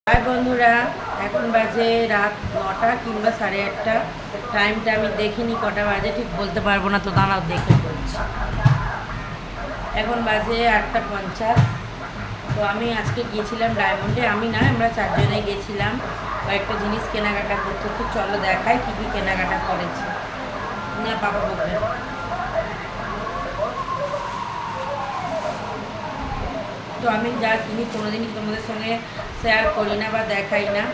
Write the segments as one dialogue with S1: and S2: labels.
S1: High বন্ধুরা, এখন বাজে রাত 9টা কিংবা 8:30। টাইমটা আমি দেখিনি কটা বাজে, ঠিক বলতে পারবো না, তো দাঁড়াও দেখে বলছি। এখন বাজে 8:50। তো আমি আজকে গিয়েছিলাম ডায়মন্ডে, আমি না, আমরা চারজনে গেছিলাম কয়েকটা জিনিস কেনাকাটা করতে। তো চলো দেখাই কী কী কেনাকাটা করেছি। না বাবা বলবে। তো আমি যা কিনি কোনোদিনই তোমাদের সঙ্গে শেয়ার করি না বা দেখাই না,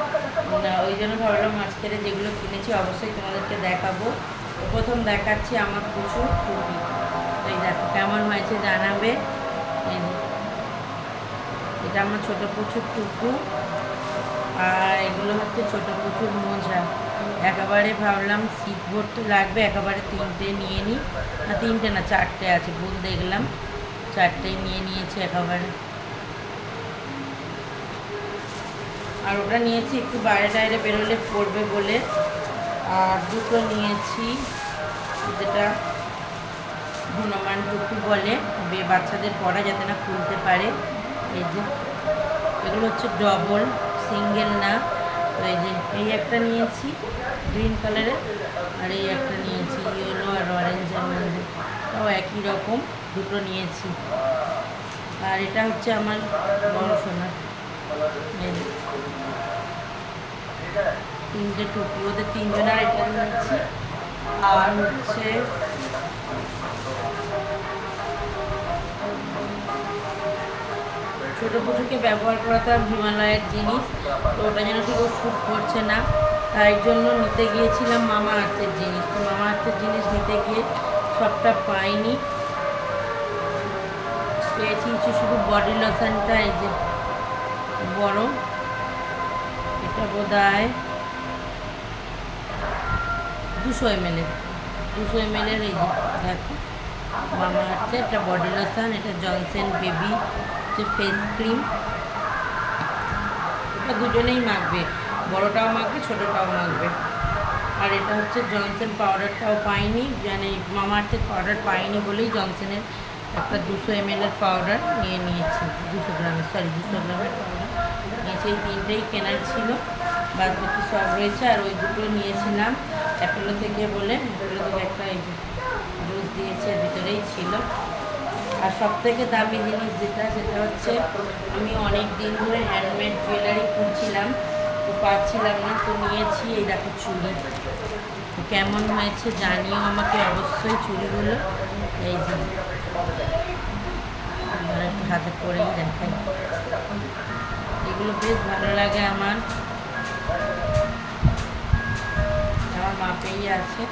S1: ওই জন্য ভাবলাম আজকের যেগুলো কিনেছি অবশ্যই তোমাদেরকে দেখাবো। তো প্রথম দেখাচ্ছি আমার প্রচুর টুপি। এই দেখো কেমন হয়েছে জানাবে। এটা আমার ছোটো প্রচুর টুকু, আর এগুলো হচ্ছে ছোটো প্রচুর মোজা। একেবারে ভাবলাম শীত ভর্তি লাগবে, একেবারে 3টে নিয়ে নিই। না 3টে না, 4টে আছে, ভুল দেখলাম, 4টেই নিয়ে নিয়েছি একেবারে। আর ওটা নিয়েছি একটু বাইরে টাইরে বেরোলে পড়বে বলে। আর দুটো নিয়েছি, যেটা হনুমান টুপি বলে, বাচ্চাদের পরা যাতে না খুলতে পারে। এই যে এগুলো হচ্ছে ডবল, সিঙ্গেল না। তো এই যে এই একটা নিয়েছি গ্রিন কালারের, আর এই একটা নিয়েছি ইয়েলো আর অরেঞ্জের মধ্যে, তাও একই রকম দুটো নিয়েছি। আর এটা হচ্ছে আমার বড় সোনা, 3টে টুপি, ওদের 3জনের এটা নিয়েছি। আর হচ্ছে ছোটো পুজোকে ব্যবহার করা তার হিমালয়ের জিনিস, তো ওটা যেন ঠিক ও শ্যুট করছে না, তাই জন্য নিতে গিয়েছিলাম মামা আর্থের জিনিস। তো মামা আর্থের জিনিস নিতে গিয়ে সবটা পাইনি, পেয়েছি শুধু বডি লোশনটা। এই যে বড়, এটা বোধ হয় 200 ml, 200 ml। এই যে দেখো মামা আর্থে একটা বডি লোশন, এটা জনসন বেবি যে ফেস ক্রিম। এটা দুজনেই মাখবে, বড়টাও মাখবে ছোটোটাও মাখবে। আর এটা হচ্ছে জনসন পাউডারটাও পাইনি, মানে মামা আর্থের পাউডার পাইনি বলেই জনসনের একটা 200 ml পাউডার নিয়ে নিয়েছি, 200 গ্রামের পাউডার নিয়েছি। এই 3টেই কেনার ছিল, বাদ বাকি সব রয়েছে। আর ওই দুটো নিয়েছিলাম অ্যাপোলো থেকে বলে, অ্যাপোলো থেকে একটা এই যে জুস দিয়েছে, ভিতরেই ছিল। আর সবথেকে দামি জিনিস যেটা, সেটা হচ্ছে আমি অনেক দিন ধরে হ্যান্ডমেড জুয়েলারি খুঁজছিলাম, তো পাচ্ছিলাম না, তো নিয়েছি এই দেখো চুড়ি। কেমন হয়েছে জানিও আমাকে অবশ্যই চুড়িগুলো। এই যে একটু হাতে পরেই দেখাই, এগুলো বেশ ভালো লাগে আমার মাপেই আছে।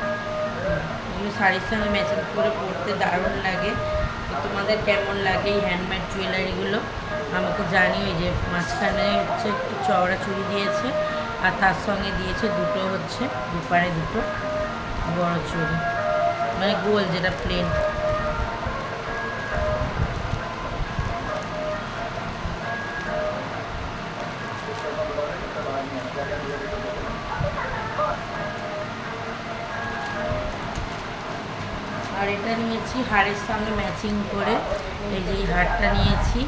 S1: এগুলো শাড়ির সঙ্গে ম্যাচিং করে পরতে দারুণ লাগে। তো তোমাদের কেমন লাগে এই হ্যান্ডমেড জুয়েলারিগুলো আমাকে জানিও। যে মাঝখানে হচ্ছে একটু চওড়া চুড়ি দিয়েছে, আর তার সঙ্গে দিয়েছে দুটো হচ্ছে দুপারে দুটো বড় চুড়ি, মানে গোল যেটা প্লেন। আর এটা নিয়েছি হাড়ের সঙ্গে ম্যাচিং করে, এই যে এই হারটা নিয়েছি,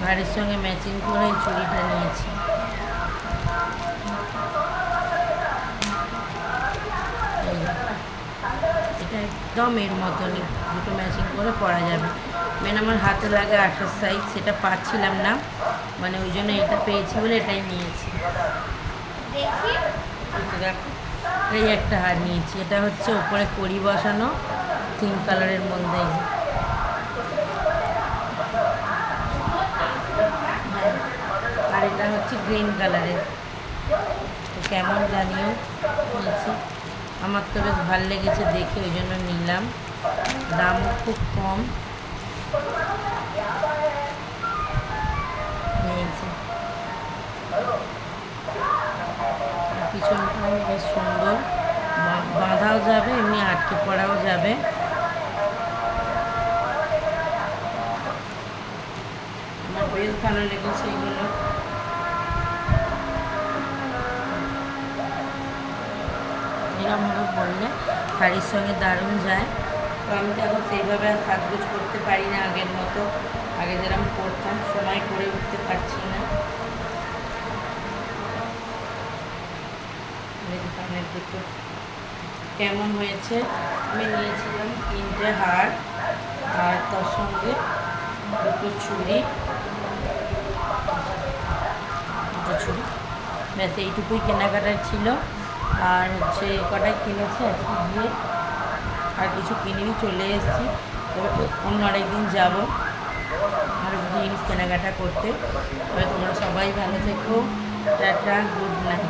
S1: হাড়ের সঙ্গে ম্যাচিং করে এই চুড়িটা নিয়েছি। এটা একদম এর মতনই, দুটো ম্যাচিং করে পরা যাবে। মেন আমার হাতে লাগে 28 সাইজ, সেটা পাচ্ছিলাম না, মানে ওই জন্য এটা পেয়েছি বলে এটাই নিয়েছি। দেখো এই একটা হার নিয়েছি, এটা হচ্ছে ওপরে কড়ি বসানো, 3 কালারের মধ্যে। আর এটা হচ্ছে গ্রিন কালারের। তো কেমন জানিও নিয়েছি, আমার তো বেশ ভালো লেগেছে দেখে, ওই জন্য নিলাম, দামও খুব কম নিয়েছি। পিছনটাও বেশ সুন্দর, বাঁধাও যাবে, এমনি আটকে পড়াও যাবে। আমার বেশ ভালো লেগেছে এগুলো। এরকমভাবে পরলে শাড়ির সঙ্গে দারুণ যায়। তো আমি তো এখন সেইভাবে আর সাজগোজ করতে পারি না আগের মতো, আগে যেরকম করতাম, সময় করে উঠতে পারছি না। দুটো কেমন হয়েছে। আমি নিয়েছিলাম 3টে হার আর তার সঙ্গে দুটো ছুরি, ব্যাস এইটুকুই কেনাকাটার ছিল। আর হচ্ছে কটাই কিনেছি আজকে গিয়ে, আর কিছু কিনিনি, চলে এসেছি। তবে অন্য আরেকদিন যাবো আর জিনিস কেনাকাটা করতে। তবে তোমরা সবাই ভালো থেকো। Tata, good night.